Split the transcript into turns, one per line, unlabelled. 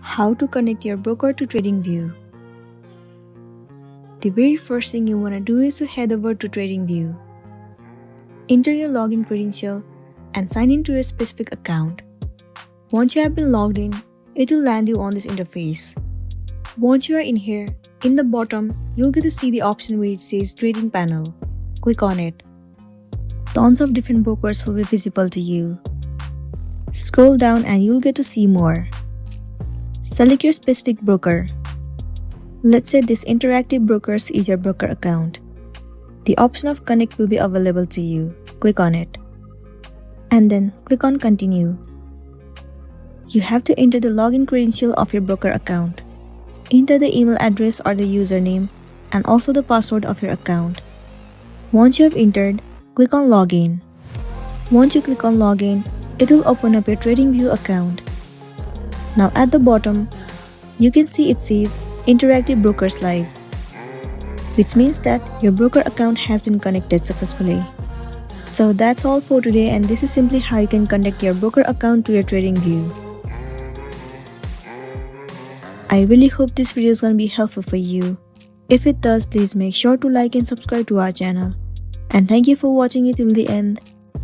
How to connect your broker to TradingView. The very first thing you want to do is to head over to TradingView. Enter your login credential and sign in to your specific account. Once you have been logged in, it will land you on this interface. Once you are in here, in the bottom, you'll get to see the option where it says Trading Panel. Click on it. Tons of different brokers will be visible to you. Scroll down and you'll get to see more. Select your specific broker. Let's say this Interactive Brokers is your broker account. The option of Connect will be available to you. Click on it. And then click on Continue. You have to enter the login credential of your broker account. Enter the email address or the username and also the password of your account. Once you have entered, click on Login. Once you click on Login, it will open up your TradingView account. Now at the bottom, you can see it says Interactive Brokers Live, which means that your broker account has been connected successfully. So that's all for today, and this is simply how you can connect your broker account to your TradingView. I really hope this video is going to be helpful for you. If it does, please make sure to like and subscribe to our channel. And thank you for watching it till the end.